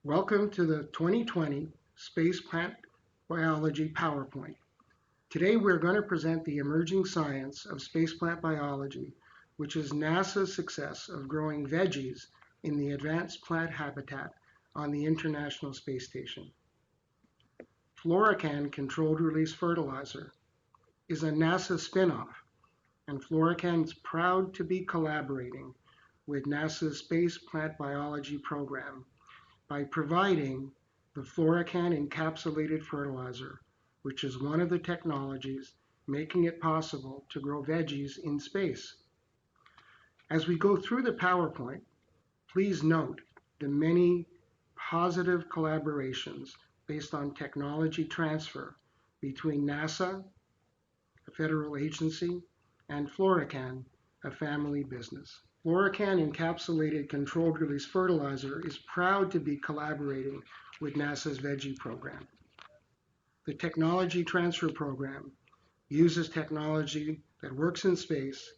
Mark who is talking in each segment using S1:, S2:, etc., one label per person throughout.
S1: Welcome to the 2020 Space Plant Biology PowerPoint. Today we're going to present the emerging science of spaceplant biology, which is NASA's success of growing veggies in the advanced plant habitat on the International Space Station. Florikan controlled release fertilizer is a NASA spinoff, and Florikan is proud to be collaborating with NASA's Space Plant Biology program by providing the Florikan encapsulated fertilizer, which is one of the technologies making it possible to grow veggies in space. As we go through the PowerPoint, please note the many positive collaborations based on technology transfer between NASA, a federal agency, and Florikan, a family business. Florikan encapsulated controlled release fertilizer is proud to be collaborating with NASA's Veggie program. The technology transfer program uses technology that works in space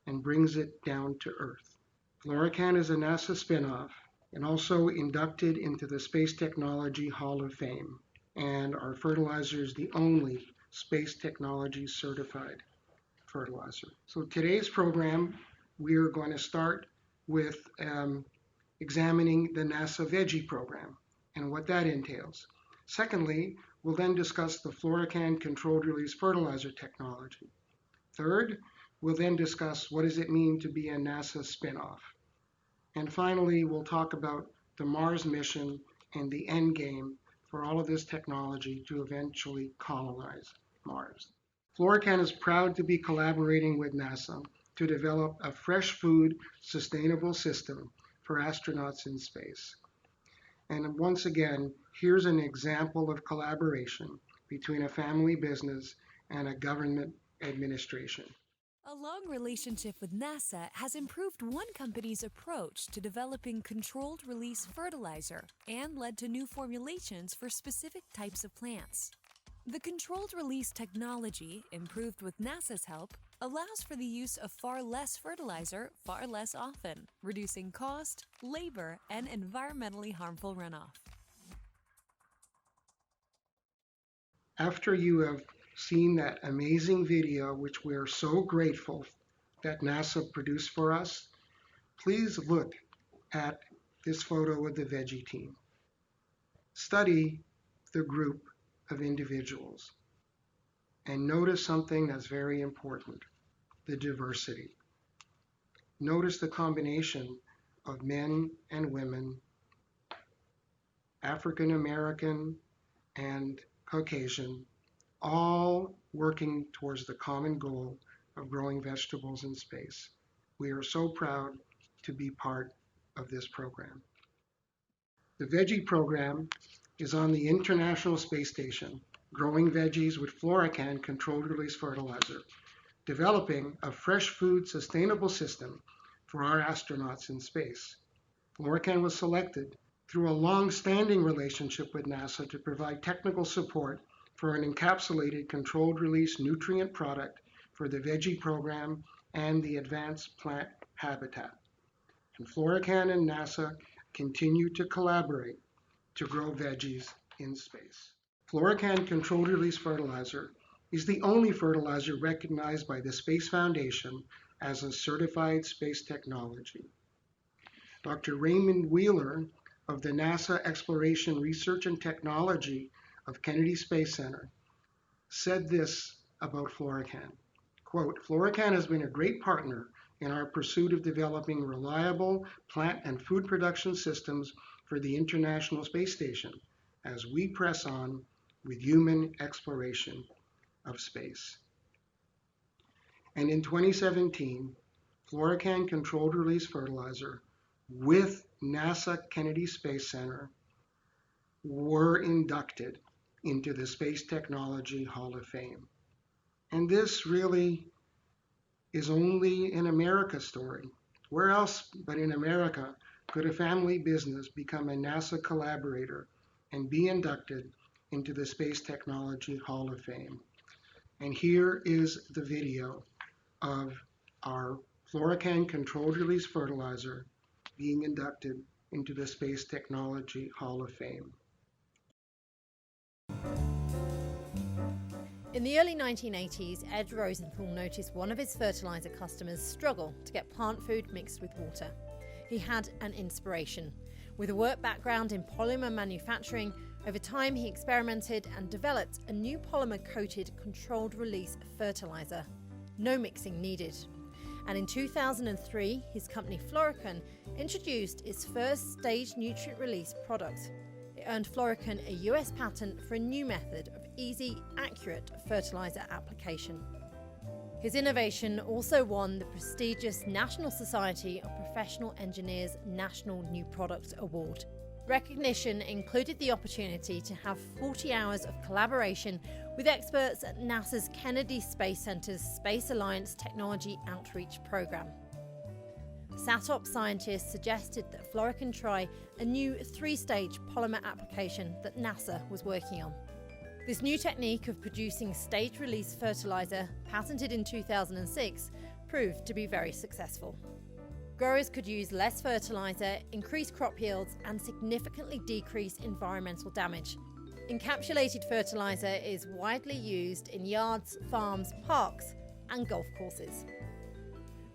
S1: and brings it down to Earth. Florikan is a NASA spinoff and also inducted into the Space Technology Hall of Fame. And our fertilizer is the only space technology certified fertilizer. So today's program, we are going to start with examining the NASA Veggie program and what that entails. Secondly, we'll then discuss the Florikan controlled release fertilizer technology. Third, we'll then discuss what does it mean to be a NASA spinoff. And finally, we'll talk about the Mars mission and the end game for all of this technology to eventually colonize Mars. Florikan is proud to be collaborating with NASA to develop a fresh food sustainable system for astronauts in space. And once again, here's an example of collaboration between a family business and a government administration.
S2: A long relationship with NASA has improved one company's approach to developing controlled release fertilizer and led to new formulations for specific types of plants. The controlled release technology, improved with NASA's help, allows for the use of far less fertilizer far less often, reducing cost, labor, and environmentally harmful runoff.
S1: After you have seen that amazing video, which we are so grateful that NASA produced for us, please look at this photo of the Veggie team. Study the group of individuals and notice something that's very important, the diversity. Notice the combination of men and women, African American and Caucasian, all working towards the common goal of growing vegetables in space. We are so proud to be part of this program. The Veggie program is on the International Space Station, growing veggies with Florikan controlled release fertilizer, developing a fresh food sustainable system for our astronauts in space. Florikan was selected through a long-standing relationship with NASA to provide technical support for an encapsulated controlled release nutrient product for the Veggie program and the advanced plant habitat. And Florikan and NASA continue to collaborate to grow veggies in space. Florikan controlled release fertilizer is the only fertilizer recognized by the Space Foundation as a certified space technology. Dr. Raymond Wheeler of the NASA Exploration Research and Technology of Kennedy Space Center said this about Florikan. Quote, Florikan has been a great partner in our pursuit of developing reliable plant and food production systems for the International Space Station as we press on with human exploration of space. And in 2017, Florikan controlled release fertilizer with NASA Kennedy Space Center were inducted into the Space Technology Hall of Fame. And this really is only an America story. Where else but in America could a family business become a NASA collaborator and be inducted into the Space Technology Hall of Fame? And here is the video of our Florikan controlled release fertilizer being inducted into the Space Technology Hall of Fame.
S3: In the early 1980s, Ed Rosenthal noticed one of his fertilizer customers struggle to get plant food mixed with water. He had an inspiration. With a work background in polymer manufacturing, over time he experimented and developed a new polymer-coated controlled release fertilizer. No mixing needed. And in 2003, his company Florikan introduced its first staged nutrient release product. It earned Florikan a US patent for a new method of easy, accurate fertilizer application. His innovation also won the prestigious National Society of Professional Engineers National New Product Award. Recognition included the opportunity to have 40 hours of collaboration with experts at NASA's Kennedy Space Center's Space Alliance Technology Outreach Program. SATOP scientists suggested that Florikan try a new 3-stage polymer application that NASA was working on. This new technique of producing stage-release fertilizer, patented in 2006, proved to be very successful. Growers could use less fertilizer, increase crop yields, and significantly decrease environmental damage. Encapsulated fertilizer is widely used in yards, farms, parks, and golf courses.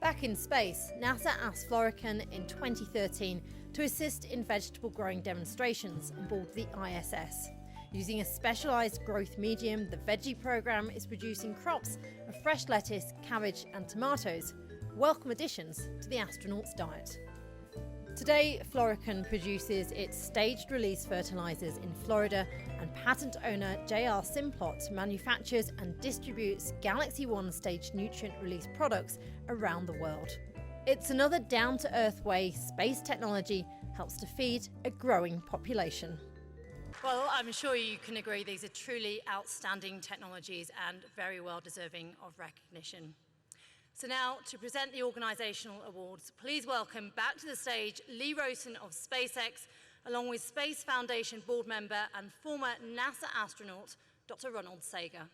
S3: Back in space, NASA asked Florikan in 2013 to assist in vegetable growing demonstrations on board the ISS. Using a specialised growth medium, the Veggie program is producing crops of fresh lettuce, cabbage, and tomatoes, welcome additions to the astronauts' diet. Today, Florikan produces its staged release fertilisers in Florida, and patent owner J.R. Simplot manufactures and distributes Galaxy 1 staged nutrient release products around the world. It's another down-to-earth way space technology helps to feed a growing population.
S4: Well, I'm sure you can agree these are truly outstanding technologies and very well deserving of recognition. So now, to present the organisational awards, please welcome back to the stage Lee Rosen of SpaceX, along with Space Foundation board member and former NASA astronaut, Dr. Ronald Sager.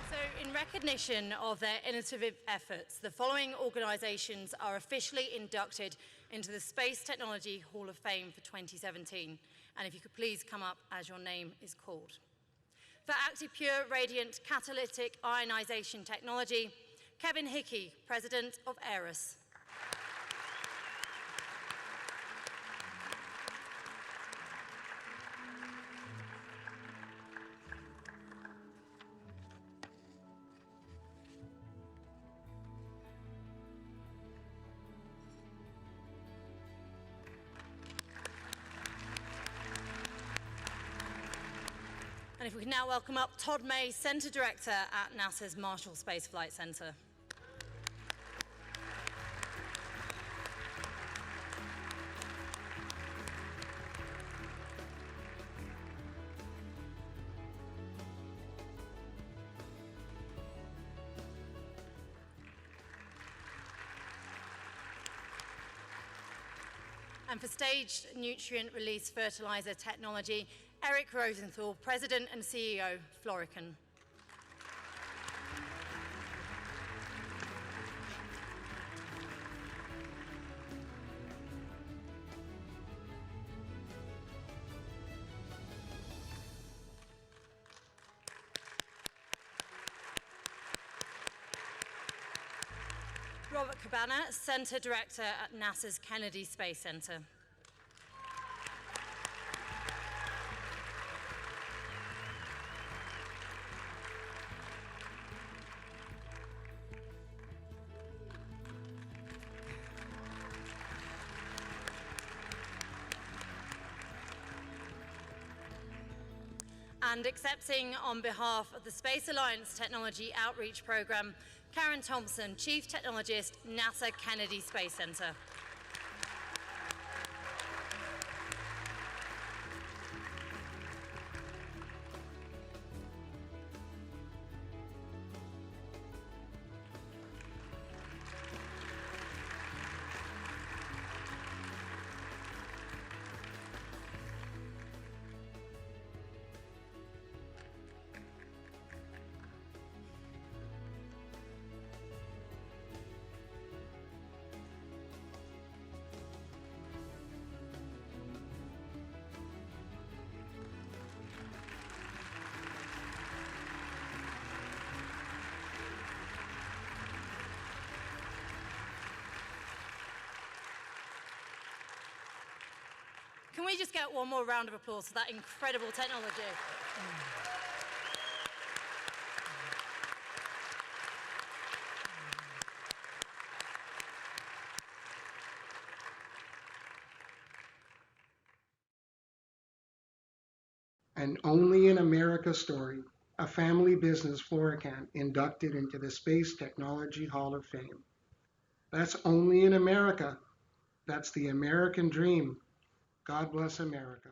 S4: So in recognition of their innovative efforts, the following organisations are officially inducted into the Space Technology Hall of Fame for 2017. And if you could please come up as your name is called. For Active Pure Radiant Catalytic Ionization Technology, Kevin Hickey, President of AERUS. And if we can now welcome up Todd May, Center Director at NASA's Marshall Space Flight Center. And for staged nutrient release fertilizer technology, Eric Rosenthal, President and CEO, Florikan. Robert Cabana, Center Director at NASA's Kennedy Space Center. And accepting on behalf of the Space Alliance Technology Outreach Program, Karen Thompson, Chief Technologist, NASA Kennedy Space Center. Can we just get one more round of applause for that incredible technology?
S1: And only in America story, a family business, Florikan, inducted into the Space Technology Hall of Fame. That's only in America. That's the American dream. God bless America.